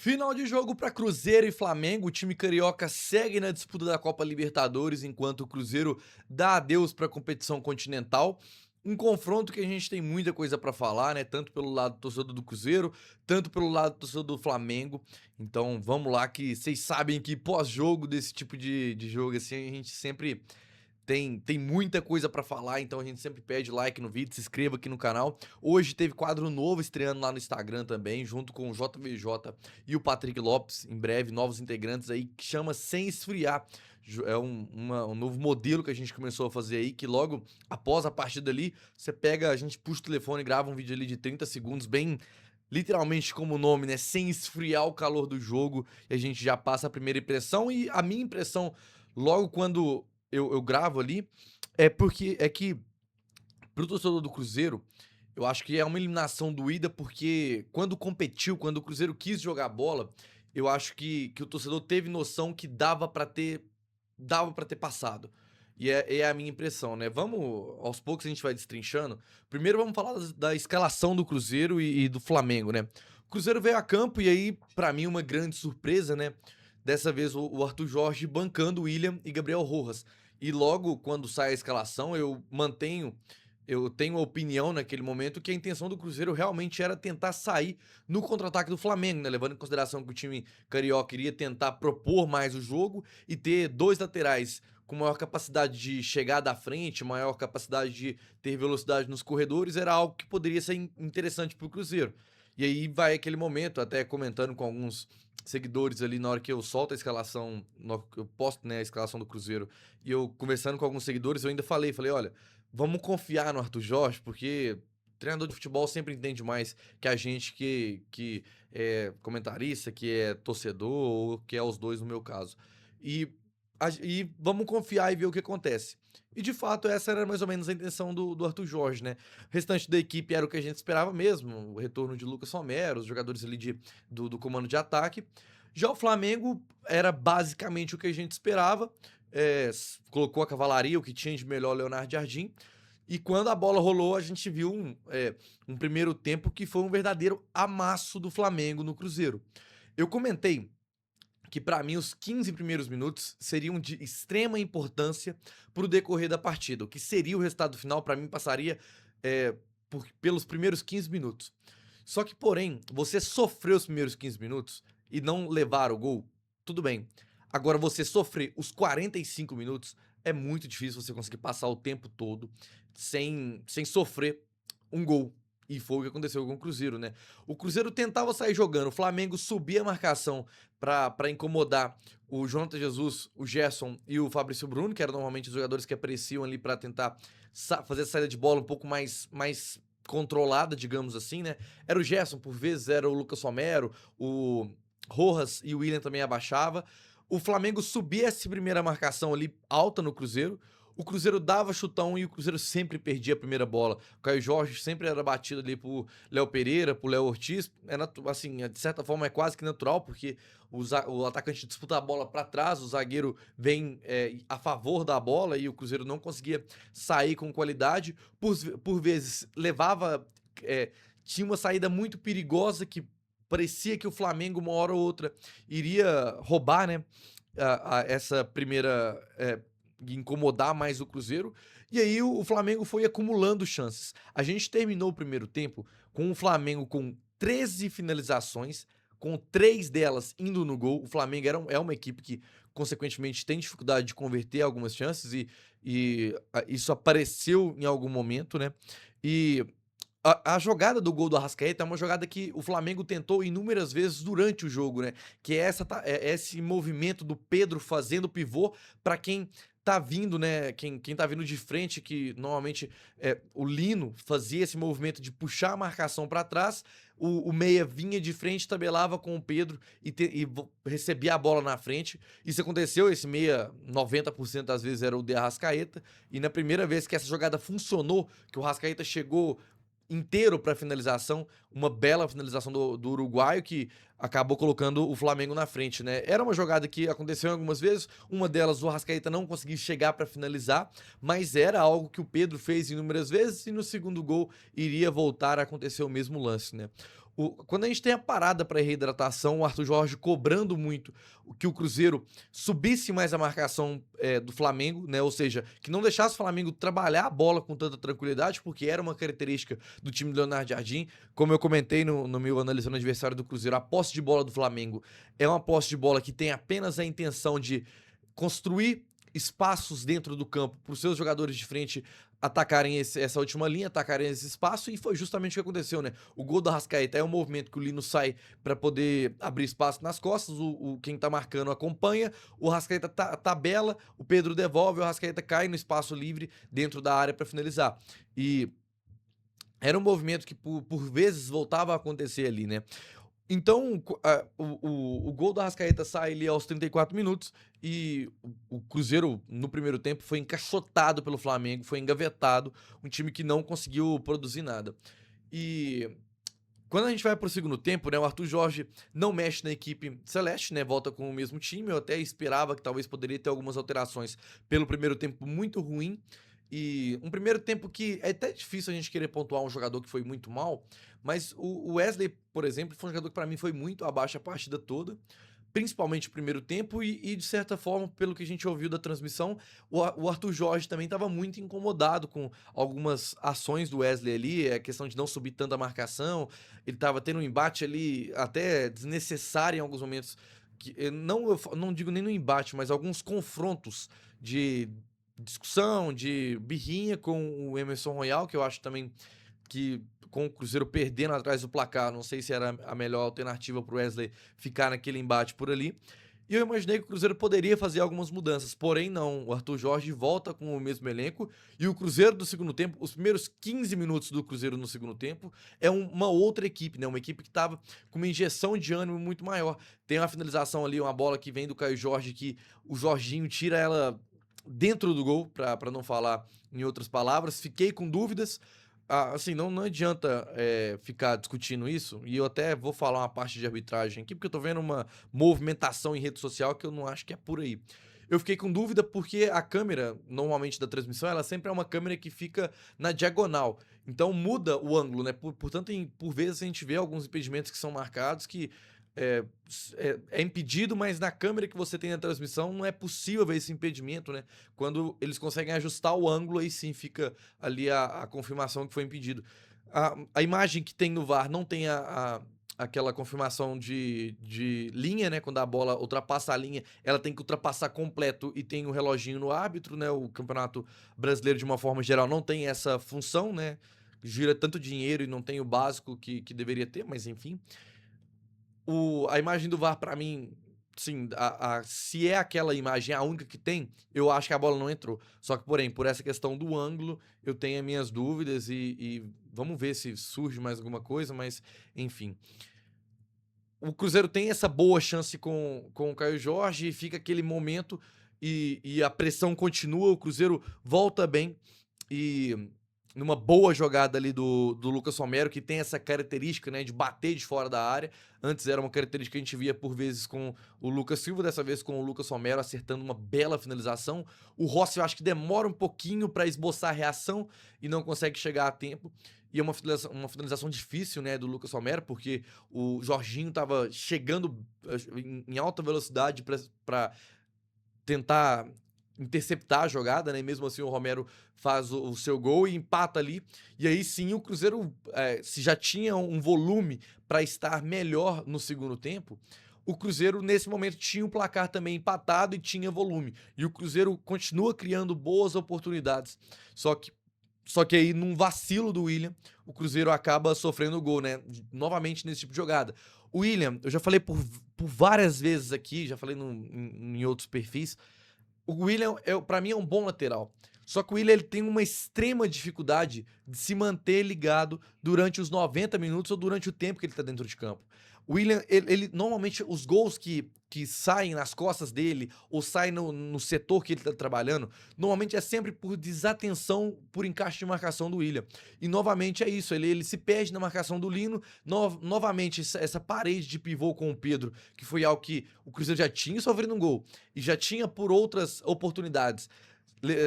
Final de jogo para Cruzeiro e Flamengo. O time carioca segue na disputa da Copa Libertadores, enquanto o Cruzeiro dá adeus para a competição continental. Um confronto que a gente tem muita coisa para falar, né? Tanto pelo lado do torcedor do Cruzeiro, tanto pelo lado do torcedor do Flamengo. Então vamos lá, que vocês sabem que pós-jogo desse tipo de jogo, assim, a gente sempre tem muita coisa pra falar, então a gente sempre pede like no vídeo, se inscreva aqui no canal. Hoje teve quadro novo estreando lá no Instagram também, junto com o JVJ e o Patrick Lopes. Em breve, novos integrantes aí, que chama Sem Esfriar. É um novo modelo que a gente começou a fazer aí, que logo após a partida ali, você pega, a gente puxa o telefone, grava um vídeo ali de 30 segundos, bem literalmente como o nome, né? Sem esfriar o calor do jogo, e a gente já passa a primeira impressão. E a minha impressão, logo quando eu gravo ali, é que pro torcedor do Cruzeiro, eu acho que é uma eliminação doída, porque quando competiu, quando o Cruzeiro quis jogar bola, eu acho que o torcedor teve noção que dava pra ter passado. E é a minha impressão, né? Vamos, aos poucos a gente vai destrinchando. Primeiro vamos falar da escalação do Cruzeiro e do Flamengo, né? O Cruzeiro veio a campo e aí, pra mim, uma grande surpresa, né? Dessa vez o Arthur Jorge bancando o William e Gabriel Rojas. E logo quando sai a escalação, eu tenho a opinião naquele momento que a intenção do Cruzeiro realmente era tentar sair no contra-ataque do Flamengo, né? Levando em consideração que o time carioca iria tentar propor mais o jogo e ter dois laterais com maior capacidade de chegar da frente, maior capacidade de ter velocidade nos corredores, era algo que poderia ser interessante para o Cruzeiro. E aí vai aquele momento, até comentando com alguns seguidores ali na hora que eu solto a escalação, eu posto, né, a escalação do Cruzeiro, e eu conversando com alguns seguidores, eu ainda falei, olha, vamos confiar no Arthur Jorge, porque treinador de futebol sempre entende mais que a gente que é comentarista, que é torcedor, ou que é os dois no meu caso. E, e vamos confiar e ver o que acontece. E de fato, essa era mais ou menos a intenção do Arthur Jorge, né? O restante da equipe era o que a gente esperava mesmo, o retorno de Lucas Romero, os jogadores ali do comando de ataque. Já o Flamengo era basicamente o que a gente esperava, colocou a cavalaria, o que tinha de melhor Leonardo Jardim, e quando a bola rolou, a gente viu um primeiro tempo que foi um verdadeiro amasso do Flamengo no Cruzeiro. Eu comentei que para mim os 15 primeiros minutos seriam de extrema importância para o decorrer da partida. O que seria o resultado final, para mim, passaria pelos primeiros 15 minutos. Só que, porém, você sofreu os primeiros 15 minutos e não levar o gol, tudo bem. Agora, você sofrer os 45 minutos, é muito difícil você conseguir passar o tempo todo sem sofrer um gol. E foi o que aconteceu com o Cruzeiro, né? O Cruzeiro tentava sair jogando, o Flamengo subia a marcação pra incomodar o Jonathan Jesus, o Gerson e o Fabrício Bruno, que eram normalmente os jogadores que apareciam ali pra tentar fazer a saída de bola um pouco mais controlada, digamos assim, né? Era o Gerson, por vezes, era o Lucas Romero, o Rojas e o William também abaixava. O Flamengo subia essa primeira marcação ali alta no Cruzeiro. O Cruzeiro dava chutão e o Cruzeiro sempre perdia a primeira bola. O Caio Jorge sempre era batido ali por Léo Pereira, por Léo Ortiz. Assim, de certa forma é quase que natural, porque o atacante disputa a bola para trás, o zagueiro vem a favor da bola e o Cruzeiro não conseguia sair com qualidade. Por vezes levava. Tinha uma saída muito perigosa que parecia que o Flamengo, uma hora ou outra, iria roubar, né? Essa primeira. Incomodar mais o Cruzeiro. E aí o Flamengo foi acumulando chances. A gente terminou o primeiro tempo com o Flamengo com 13 finalizações, com 3 delas indo no gol. O Flamengo é uma equipe que, consequentemente, tem dificuldade de converter algumas chances e isso apareceu em algum momento, né? E a jogada do gol do Arrascaeta é uma jogada que o Flamengo tentou inúmeras vezes durante o jogo, né? Que é esse movimento do Pedro fazendo pivô para quem tá vindo, né? Quem tá vindo de frente, que normalmente o Lino fazia esse movimento de puxar a marcação para trás, o meia vinha de frente, tabelava com o Pedro recebia a bola na frente. Isso aconteceu, esse meia 90% das vezes era o de Arrascaeta, e na primeira vez que essa jogada funcionou, que o Arrascaeta chegou inteiro para finalização, uma bela finalização do uruguaio que acabou colocando o Flamengo na frente, né? Era uma jogada que aconteceu algumas vezes, uma delas o Arrascaeta não conseguiu chegar para finalizar, mas era algo que o Pedro fez inúmeras vezes e no segundo gol iria voltar a acontecer o mesmo lance, né? Quando a gente tem a parada para reidratação, o Arthur Jorge cobrando muito que o Cruzeiro subisse mais a marcação do Flamengo, né? Ou seja, que não deixasse o Flamengo trabalhar a bola com tanta tranquilidade, porque era uma característica do time do Leonardo Jardim. Como eu comentei no meu analisando o adversário do Cruzeiro, a posse de bola do Flamengo é uma posse de bola que tem apenas a intenção de construir espaços dentro do campo para os seus jogadores de frente atacarem essa última linha, atacarem esse espaço, e foi justamente o que aconteceu, né? O gol do Arrascaeta é um movimento que o Lino sai para poder abrir espaço nas costas, quem tá marcando acompanha, o Arrascaeta tabela, o Pedro devolve, o Arrascaeta cai no espaço livre dentro da área para finalizar. E era um movimento que por vezes voltava a acontecer ali, né? Então, o gol do Arrascaeta sai ali aos 34 minutos e o Cruzeiro, no primeiro tempo, foi encaixotado pelo Flamengo, foi engavetado, um time que não conseguiu produzir nada. E quando a gente vai pro segundo tempo, né, o Arthur Jorge não mexe na equipe celeste, né, volta com o mesmo time. Eu até esperava que talvez poderia ter algumas alterações pelo primeiro tempo muito ruim. E um primeiro tempo que é até difícil a gente querer pontuar um jogador que foi muito mal, mas o Wesley, por exemplo, foi um jogador que pra mim foi muito abaixo a partida toda, principalmente o primeiro tempo de certa forma, pelo que a gente ouviu da transmissão, o Arthur Jorge também estava muito incomodado com algumas ações do Wesley ali, a questão de não subir tanta marcação, ele estava tendo um embate ali até desnecessário em alguns momentos, eu não digo nem no embate, mas alguns confrontos de discussão, de birrinha com o Emerson Royal, que eu acho também que com o Cruzeiro perdendo atrás do placar, não sei se era a melhor alternativa para o Wesley ficar naquele embate por ali. E eu imaginei que o Cruzeiro poderia fazer algumas mudanças, porém não. O Arthur Jorge volta com o mesmo elenco e o Cruzeiro do segundo tempo, os primeiros 15 minutos do Cruzeiro no segundo tempo, é uma outra equipe, né? Uma equipe que estava com uma injeção de ânimo muito maior. Tem uma finalização ali, uma bola que vem do Caio Jorge, que o Jorginho tira ela dentro do gol, para não falar em outras palavras. Fiquei com dúvidas. Assim, não adianta ficar discutindo isso, e eu até vou falar uma parte de arbitragem aqui, porque eu tô vendo uma movimentação em rede social que eu não acho que é por aí. Eu fiquei com dúvida porque a câmera, normalmente da transmissão, ela sempre é uma câmera que fica na diagonal. Então muda o ângulo, né? Portanto, por vezes a gente vê alguns impedimentos que são marcados que é, é impedido, mas na câmera que você tem na transmissão não é possível ver esse impedimento, né? Quando eles conseguem ajustar o ângulo, aí sim fica ali a confirmação que foi impedido. A imagem que tem no VAR não tem aquela confirmação de linha, né? Quando a bola ultrapassa a linha, ela tem que ultrapassar completo e tem o reloginho no árbitro, né? O Campeonato Brasileiro, de uma forma geral, não tem essa função, né? Gira tanto dinheiro e não tem o básico que deveria ter, mas enfim. A imagem do VAR, pra mim, sim, se é aquela imagem a única que tem, eu acho que a bola não entrou. Só que, porém, por essa questão do ângulo, eu tenho as minhas dúvidas e vamos ver se surge mais alguma coisa, mas enfim. O Cruzeiro tem essa boa chance com o Caio Jorge e fica aquele momento e a pressão continua, o Cruzeiro volta bem e numa boa jogada ali do Lucas Romero, que tem essa característica, né, de bater de fora da área. Antes era uma característica que a gente via por vezes com o Lucas Silva, dessa vez com o Lucas Romero acertando uma bela finalização. O Rossi eu acho que demora um pouquinho para esboçar a reação e não consegue chegar a tempo. E é uma finalização difícil, né, do Lucas Romero, porque o Jorginho estava chegando em alta velocidade para tentar interceptar a jogada, né? E mesmo assim o Romero faz o seu gol e empata ali. E aí sim o Cruzeiro, se já tinha um volume para estar melhor no segundo tempo, o Cruzeiro nesse momento tinha o placar também empatado e tinha volume. E o Cruzeiro continua criando boas oportunidades. Só que aí, num vacilo do William, o Cruzeiro acaba sofrendo o gol, né? Novamente nesse tipo de jogada. O William, eu já falei por várias vezes aqui, já falei em outros perfis, o William, pra mim, é um bom lateral. Só que o William ele tem uma extrema dificuldade de se manter ligado durante os 90 minutos ou durante o tempo que ele tá dentro de campo. O William, normalmente, os gols que saem nas costas dele ou saem no setor que ele tá trabalhando, normalmente é sempre por desatenção, por encaixe de marcação do William. E novamente é isso, ele se perde na marcação do Lino, novamente essa parede de pivô com o Pedro, que foi algo que o Cruzeiro já tinha sofrendo um gol e já tinha por outras oportunidades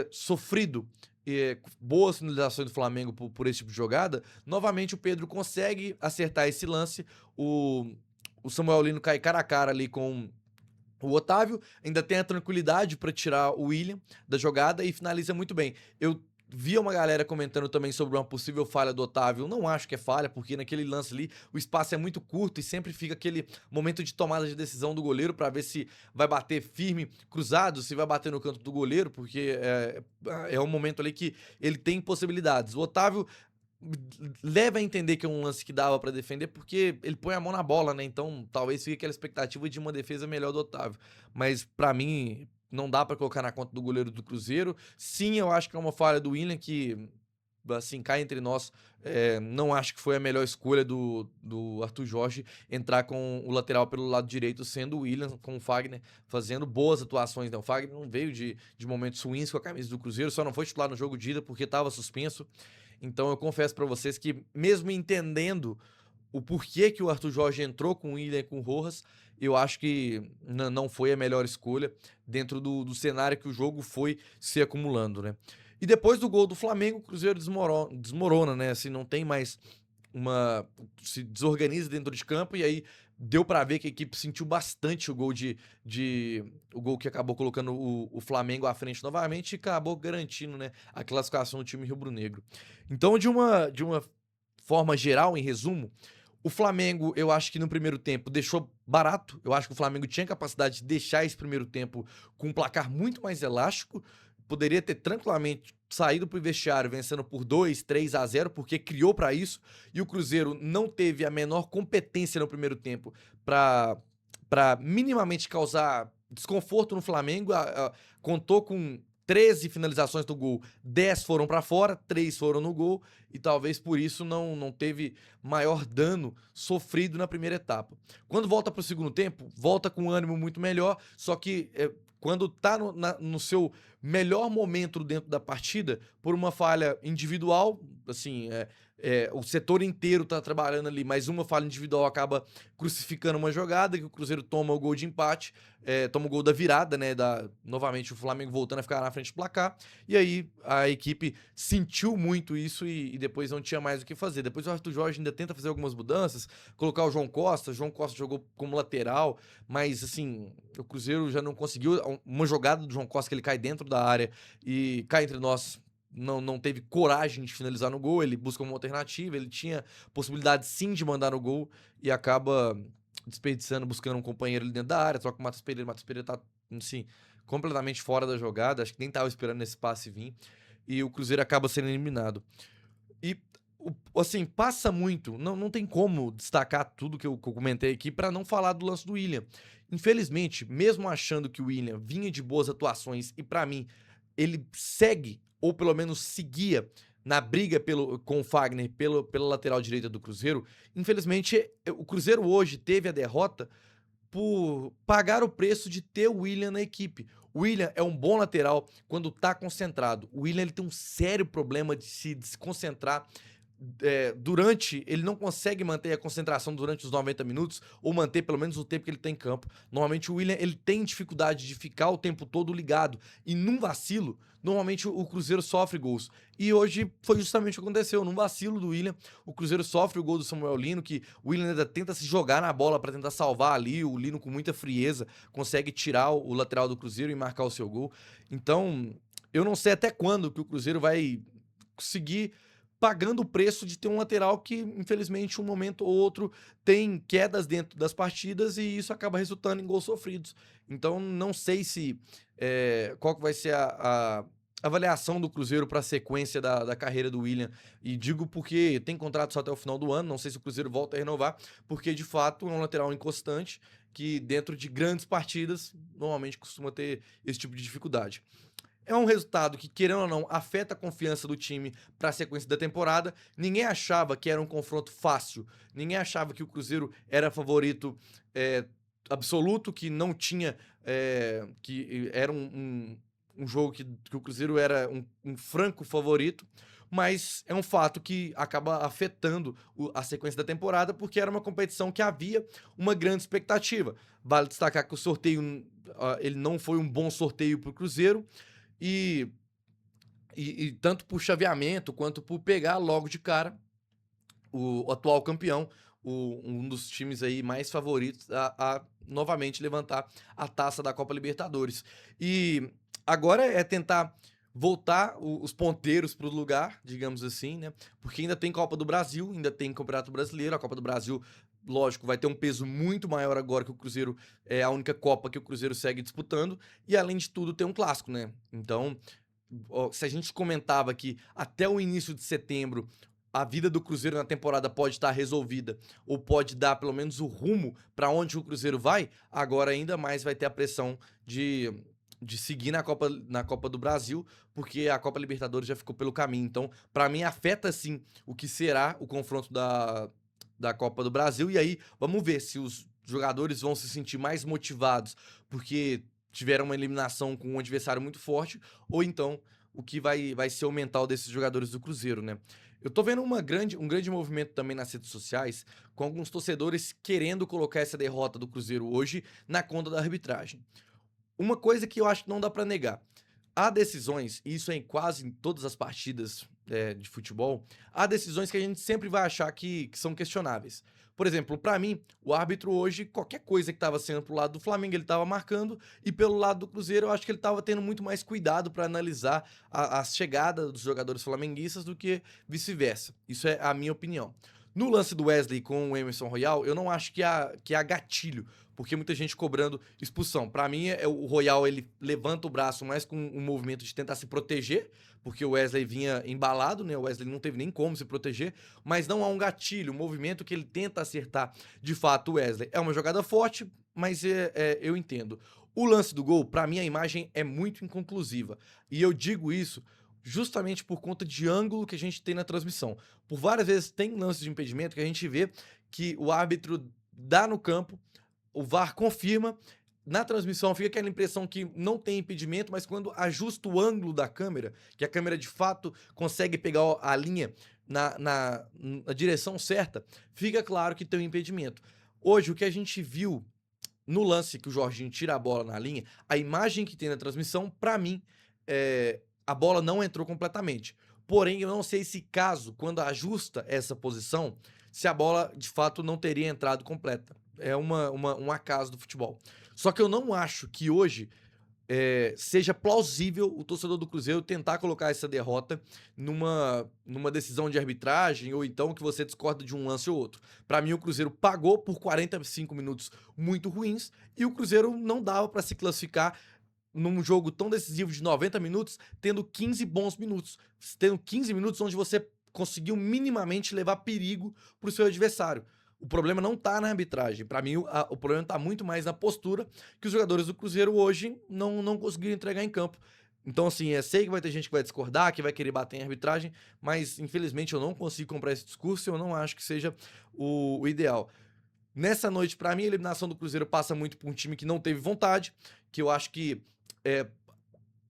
sofrido boas finalizações do Flamengo por esse tipo de jogada, novamente o Pedro consegue acertar esse lance, o Samuel Lino cai cara a cara ali com o Otávio, ainda tem a tranquilidade para tirar o William da jogada e finaliza muito bem. Eu via uma galera comentando também sobre uma possível falha do Otávio. Eu não acho que é falha, porque naquele lance ali o espaço é muito curto e sempre fica aquele momento de tomada de decisão do goleiro para ver se vai bater firme, cruzado, se vai bater no canto do goleiro, porque é um momento ali que ele tem possibilidades. O Otávio leva a entender que é um lance que dava pra defender, porque ele põe a mão na bola, né? Então, talvez fique aquela expectativa de uma defesa melhor do Otávio. Mas, pra mim, não dá pra colocar na conta do goleiro do Cruzeiro. Sim, eu acho que é uma falha do William que, assim, cá entre nós, não acho que foi a melhor escolha do Arthur Jorge entrar com o lateral pelo lado direito, sendo o William com o Fagner, fazendo boas atuações, né? O Fagner não veio de momentos ruins com a camisa do Cruzeiro, só não foi titular no jogo de ida porque estava suspenso. Então eu confesso pra vocês que, mesmo entendendo o porquê que o Arthur Jorge entrou com o William e com o Rojas, eu acho que não foi a melhor escolha dentro do cenário que o jogo foi se acumulando, né? E depois do gol do Flamengo, o Cruzeiro desmorona, né? Assim, não tem mais se desorganiza dentro de campo e aí deu pra ver que a equipe sentiu bastante o gol que acabou colocando o Flamengo à frente novamente e acabou garantindo, né, a classificação do time rubro-negro. Então, de uma forma geral, em resumo, o Flamengo, eu acho que no primeiro tempo deixou barato. Eu acho que o Flamengo tinha capacidade de deixar esse primeiro tempo com um placar muito mais elástico. Poderia ter tranquilamente saído pro vestiário vencendo por 2, 3 a 0, porque criou pra isso. E o Cruzeiro não teve a menor competência no primeiro tempo pra minimamente causar desconforto no Flamengo. Contou com 13 finalizações do gol, 10 foram pra fora, 3 foram no gol, e talvez por isso não teve maior dano sofrido na primeira etapa. Quando volta pro segundo tempo, volta com um ânimo muito melhor, só que quando tá no seu melhor momento dentro da partida, por uma falha individual, assim, o setor inteiro tá trabalhando ali, mas uma falha individual acaba crucificando uma jogada, que o Cruzeiro toma o gol de empate, toma o gol da virada, né, novamente o Flamengo voltando a ficar na frente do placar, e aí a equipe sentiu muito isso e depois não tinha mais o que fazer. Depois o Arthur Jorge ainda tenta fazer algumas mudanças, colocar o João Costa jogou como lateral, mas assim, o Cruzeiro já não conseguiu, uma jogada do João Costa que ele cai dentro da área e cai entre nós, não teve coragem de finalizar no gol, ele busca uma alternativa, ele tinha possibilidade sim de mandar no gol e acaba desperdiçando, buscando um companheiro ali dentro da área, troca o Matheus Pereira tá, assim, completamente fora da jogada, acho que nem tava esperando esse passe vir, e o Cruzeiro acaba sendo eliminado. E, assim, passa muito, não tem como destacar tudo que eu comentei aqui pra não falar do lance do William. Infelizmente, mesmo achando que o William vinha de boas atuações e pra mim ele segue, ou pelo menos seguia, na briga com o Fagner pela lateral direita do Cruzeiro, infelizmente o Cruzeiro hoje teve a derrota por pagar o preço de ter o William na equipe. O William é um bom lateral quando tá concentrado. O William ele tem um sério problema de se desconcentrar ele não consegue manter a concentração durante os 90 minutos ou manter pelo menos o tempo que ele tem em campo. Normalmente o William ele tem dificuldade de ficar o tempo todo ligado e num vacilo, normalmente o Cruzeiro sofre gols. E hoje foi justamente o que aconteceu, num vacilo do William, o Cruzeiro sofre o gol do Samuel Lino, que o William ainda tenta se jogar na bola para tentar salvar ali, o Lino com muita frieza consegue tirar o lateral do Cruzeiro e marcar o seu gol. Então, eu não sei até quando que o Cruzeiro vai conseguir pagando o preço de ter um lateral que, infelizmente, um momento ou outro tem quedas dentro das partidas e isso acaba resultando em gols sofridos. Então, não sei qual que vai ser a avaliação do Cruzeiro para a sequência da carreira do William. E digo porque tem contrato só até o final do ano, não sei se o Cruzeiro volta a renovar, porque de fato é um lateral inconstante que, dentro de grandes partidas, normalmente costuma ter esse tipo de dificuldade. É um resultado que, querendo ou não, afeta a confiança do time para a sequência da temporada. Ninguém achava que era um confronto fácil. Ninguém achava que o Cruzeiro era favorito absoluto, que não tinha. Que era um jogo que o Cruzeiro era um franco favorito. Mas é um fato que acaba afetando a sequência da temporada, porque era uma competição que havia uma grande expectativa. Vale destacar que o sorteio ele não foi um bom sorteio para o Cruzeiro. E e tanto por chaveamento quanto por pegar logo de cara o atual campeão, um dos times aí mais favoritos a novamente levantar a taça da Copa Libertadores. E agora é tentar voltar os ponteiros para o lugar, digamos assim, né? Porque ainda tem Copa do Brasil, ainda tem Campeonato Brasileiro. A Copa do Brasil, lógico, vai ter um peso muito maior agora que o Cruzeiro é a única Copa que o Cruzeiro segue disputando. E além de tudo, tem um clássico, né? Então, se a gente comentava que até o início de setembro a vida do Cruzeiro na temporada pode estar resolvida ou pode dar pelo menos o rumo para onde o Cruzeiro vai, agora ainda mais vai ter a pressão de seguir na Copa do Brasil, porque a Copa Libertadores já ficou pelo caminho. Então, para mim, afeta sim o que será o confronto da Copa do Brasil. E aí, vamos ver se os jogadores vão se sentir mais motivados porque tiveram uma eliminação com um adversário muito forte, ou então o que vai ser o mental desses jogadores do Cruzeiro, né? Eu tô vendo um grande movimento também nas redes sociais, com alguns torcedores querendo colocar essa derrota do Cruzeiro hoje na conta da arbitragem. Uma coisa que eu acho que não dá pra negar. Há decisões, e isso é em quase em todas as partidas de futebol, há decisões que a gente sempre vai achar que são questionáveis. Por exemplo, pra mim, o árbitro hoje, qualquer coisa que estava sendo pro lado do Flamengo, ele estava marcando, e pelo lado do Cruzeiro, eu acho que ele estava tendo muito mais cuidado pra analisar a chegada dos jogadores flamenguistas do que vice-versa. Isso é a minha opinião. No lance do Wesley com o Emerson Royal, eu não acho que há gatilho, porque muita gente cobrando expulsão. Pra mim, o Royal ele levanta o braço mais com um movimento de tentar se proteger, porque o Wesley vinha embalado, né? O Wesley não teve nem como se proteger, mas não há um gatilho, um movimento que ele tenta acertar de fato o Wesley. É uma jogada forte, mas eu entendo. O lance do gol, pra mim, a imagem é muito inconclusiva. E eu digo isso justamente por conta de ângulo que a gente tem na transmissão. Por várias vezes tem lances de impedimento que a gente vê que o árbitro dá no campo, o VAR confirma, na transmissão fica aquela impressão que não tem impedimento, mas quando ajusta o ângulo da câmera, que a câmera de fato consegue pegar a linha na direção certa, fica claro que tem um impedimento. Hoje, o que a gente viu no lance que o Jorginho tira a bola na linha, a imagem que tem na transmissão, pra mim, a bola não entrou completamente. Porém, eu não sei se caso, quando ajusta essa posição, se a bola de fato não teria entrado completa. É um acaso do futebol. Só que eu não acho que hoje seja plausível o torcedor do Cruzeiro tentar colocar essa derrota numa decisão de arbitragem ou então que você discorda de um lance ou outro. Pra mim, o Cruzeiro pagou por 45 minutos muito ruins e o Cruzeiro não dava pra se classificar num jogo tão decisivo de 90 minutos, tendo 15 bons minutos. Tendo 15 minutos onde você conseguiu minimamente levar perigo pro seu adversário. O problema não tá na arbitragem. Pra mim, o problema tá muito mais na postura que os jogadores do Cruzeiro hoje não conseguiram entregar em campo. Então, assim, sei que vai ter gente que vai discordar, que vai querer bater em arbitragem, mas infelizmente eu não consigo comprar esse discurso e eu não acho que seja o ideal. Nessa noite, pra mim, a eliminação do Cruzeiro passa muito por um time que não teve vontade, que eu acho que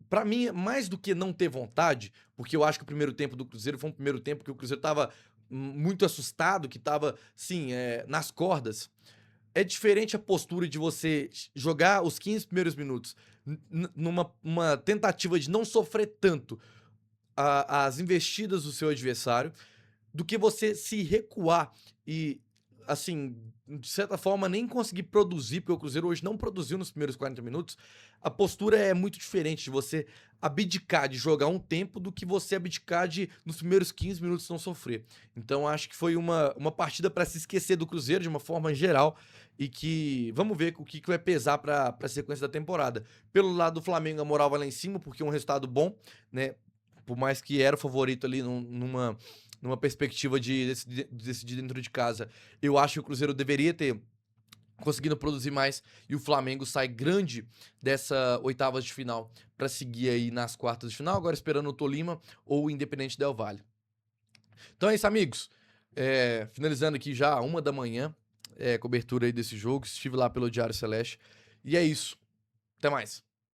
para mim, mais do que não ter vontade, porque eu acho que o primeiro tempo do Cruzeiro foi um primeiro tempo que o Cruzeiro tava muito assustado, que tava, sim, nas cordas. É diferente a postura de você jogar os 15 primeiros minutos numa tentativa de não sofrer tanto as investidas do seu adversário, do que você se recuar e, assim, de certa forma, nem conseguir produzir, porque o Cruzeiro hoje não produziu nos primeiros 40 minutos. A postura é muito diferente de você abdicar de jogar um tempo do que você abdicar de, nos primeiros 15 minutos, não sofrer. Então, acho que foi uma partida para se esquecer do Cruzeiro de uma forma geral e que vamos ver o que vai pesar para a sequência da temporada. Pelo lado do Flamengo, a moral vai lá em cima, porque é um resultado bom, né? Por mais que era o favorito ali numa perspectiva de decidir dentro de casa. Eu acho que o Cruzeiro deveria ter conseguindo produzir mais e o Flamengo sai grande dessa oitavas de final para seguir aí nas quartas de final, agora esperando o Tolima ou o Independente Del Valle. Então é isso, amigos. Finalizando aqui já 1 da manhã, cobertura aí desse jogo. Estive lá pelo Diário Celeste. E é isso. Até mais.